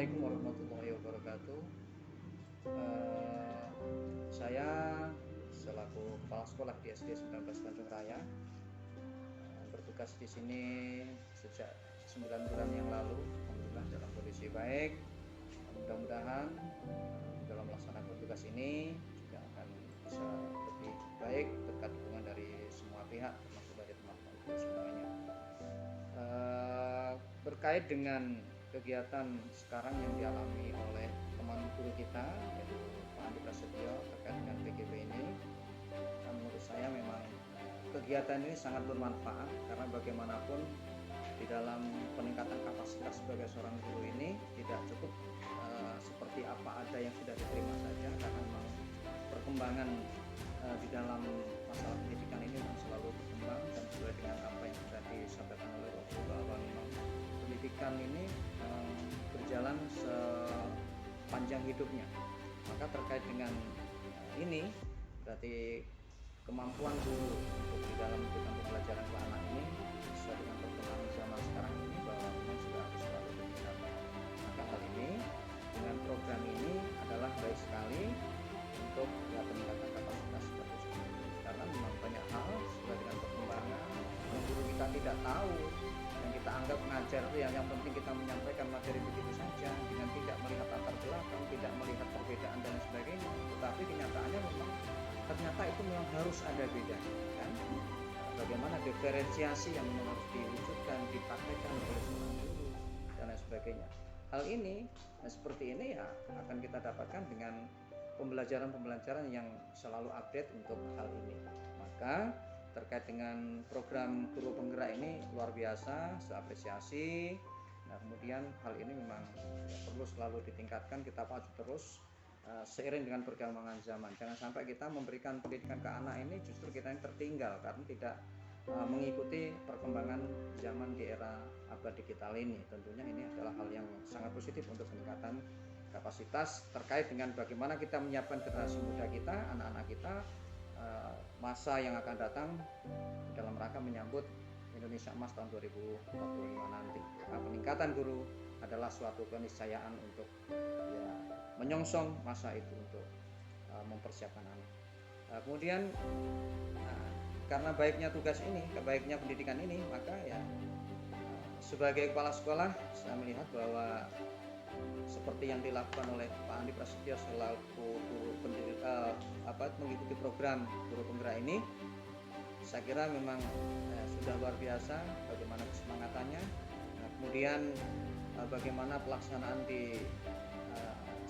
Assalamualaikum warahmatullahi wabarakatuh. Eh, saya selaku kepala sekolah di SD 19 Tanjung Raya bertugas di sini sejak 9 bulan yang lalu. Alhamdulillah dalam kondisi baik. Mudah-mudahan dalam melaksanakan tugas ini juga akan bisa lebih baik berkat dukungan dari semua pihak, termasuk dari teman-teman semuanya. Berkait dengan kegiatan sekarang yang dialami oleh teman guru kita, yaitu Pak Andi Prasetyo, terkait dengan PGB ini, menurut saya memang kegiatan ini sangat bermanfaat, karena bagaimanapun di dalam peningkatan kapasitas sebagai seorang guru ini tidak cukup seperti apa ada yang sudah diterima saja, karena memang perkembangan di dalam masalah pendidikan ini memang selalu berkembang, dan sesuai dengan apa yang sudah disampaikan oleh Bapak, bahwa memang pendidikan ini berjalan sepanjang hidupnya. Maka terkait dengan ini berarti kemampuan guru untuk di dalam memberikan pembelajaran ke anak ini sesuai dengan perkembangan zaman sekarang ini, bahwa memang sudah harus selalu berkembang. Maka hal ini dengan program ini adalah baik sekali untuk peningkatan kapasitas seperti itu, karena memang banyak hal sesuai dengan perkembangan yang guru kita tidak tahu, yang kita anggap mengajar itu yang penting kita menyampaikan materi begitu saja dengan tidak melihat latar belakang, tidak melihat perbedaan dan sebagainya. Tetapi kenyataannya memang ternyata itu memang harus ada bedanya, kan? Bagaimana diferensiasi yang memang harus diwujudkan, dipraktekkan oleh seorang guru dan lain sebagainya. Hal ini seperti ini ya akan kita dapatkan dengan pembelajaran yang selalu update untuk hal ini. Maka terkait dengan program guru penggerak ini luar biasa, saya apresiasi. Nah, kemudian hal ini memang ya, perlu selalu ditingkatkan, kita pacu terus seiring dengan perkembangan zaman. Jangan sampai kita memberikan pendidikan ke anak ini justru kita yang tertinggal karena tidak mengikuti perkembangan zaman di era abad digital ini. Tentunya ini adalah hal yang sangat positif untuk peningkatan kapasitas terkait dengan bagaimana kita menyiapkan generasi muda kita, anak-anak kita, masa yang akan datang dalam rangka menyambut Indonesia Emas tahun 2045 nanti. Nah, peningkatan guru adalah suatu keniscayaan untuk ya, menyongsong masa itu untuk mempersiapkan anak. Kemudian karena baiknya tugas ini, kebaiknya pendidikan ini, maka ya sebagai kepala sekolah saya melihat bahwa seperti yang dilakukan oleh Pak Andi Prasetyo selaku guru mengikuti program guru penggerak ini, saya kira memang sudah luar biasa bagaimana kesemangatannya. Nah, kemudian bagaimana pelaksanaan di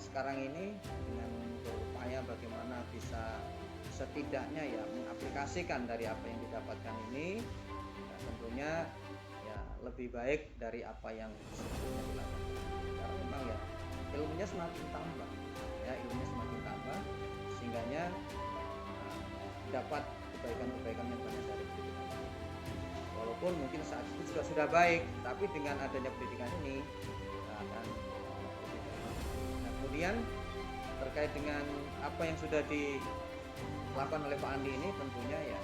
sekarang ini dengan berupaya bagaimana bisa setidaknya ya mengaplikasikan dari apa yang didapatkan ini, nah, tentunya ya lebih baik dari apa yang sebelumnya dilakukan. Karena memang ya ilmunya semakin tambah, sehingganya dapat kebaikan-kebaikan yang banyak dari pendidikan. Walaupun mungkin saat itu juga sudah baik, tapi dengan adanya pendidikan ini akan lebih baik. Nah, kemudian terkait dengan apa yang sudah dilakukan oleh Pak Andi ini, tentunya ya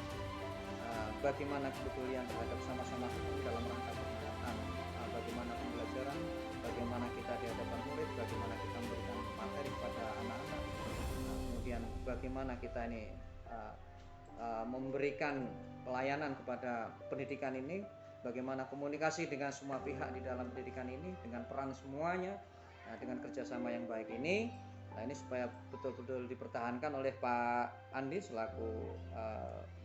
bagaimana kepedulian terhadap sama-sama dalam rangka peningkatan bagaimana pembelajaran, bagaimana kita di hadapan murid, bagaimana kita memberikan materi kepada anak-anak, kemudian bagaimana kita ini memberikan pelayanan kepada pendidikan ini, bagaimana komunikasi dengan semua pihak di dalam pendidikan ini dengan peran semuanya, dengan kerjasama yang baik ini. Nah, ini supaya betul-betul dipertahankan oleh Pak Andi selaku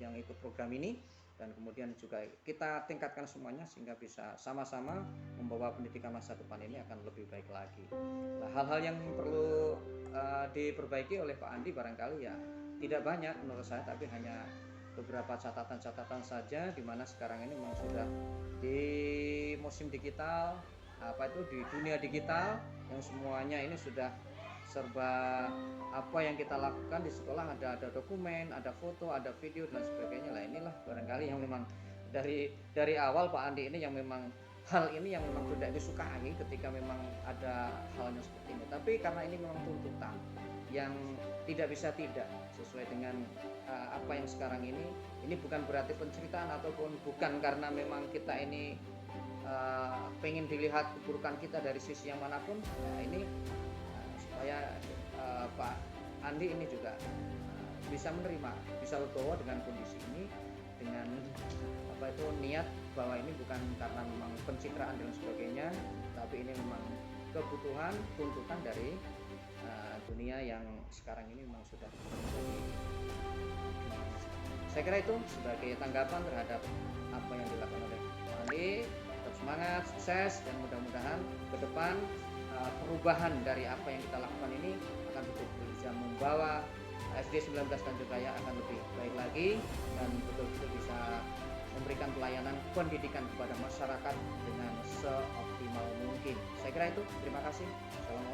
yang ikut program ini, dan kemudian juga kita tingkatkan semuanya sehingga bisa sama-sama membawa pendidikan masa depan ini akan lebih baik lagi. Nah, hal-hal yang perlu diperbaiki oleh Pak Andi barangkali ya tidak banyak menurut saya, tapi hanya beberapa catatan-catatan saja, di mana sekarang ini memang sudah di musim digital, di dunia digital yang semuanya ini sudah serba apa yang kita lakukan di sekolah ada dokumen, ada foto, ada video dan sebagainya. Lah inilah barangkali yang memang dari awal Pak Andi ini yang memang hal ini yang memang tidak disukai ketika memang ada halnya seperti ini. Tapi karena ini memang tuntutan yang tidak bisa tidak sesuai dengan apa yang sekarang ini bukan berarti penceritaan ataupun bukan karena memang kita ini pengen dilihat keburukan kita dari sisi yang manapun, nah ini supaya Pak Andi ini juga bisa menerima, bisa legowo dengan kondisi ini, dengan niat bahwa ini bukan karena memang pencitraan dan sebagainya, tapi ini memang kebutuhan, tuntutan dari dunia yang sekarang ini memang sudah menjadi. Saya kira itu sebagai tanggapan terhadap apa yang dilakukan oleh Pak Andi. Tetap semangat, sukses, dan mudah-mudahan ke depan perubahan dari apa yang kita lakukan ini akan betul-betul bisa membawa SD 19 Tanjung Raya akan lebih baik lagi dan betul-betul bisa memberikan pelayanan pendidikan kepada masyarakat dengan seoptimal mungkin. Saya kira itu. Terima kasih. Assalamualaikum.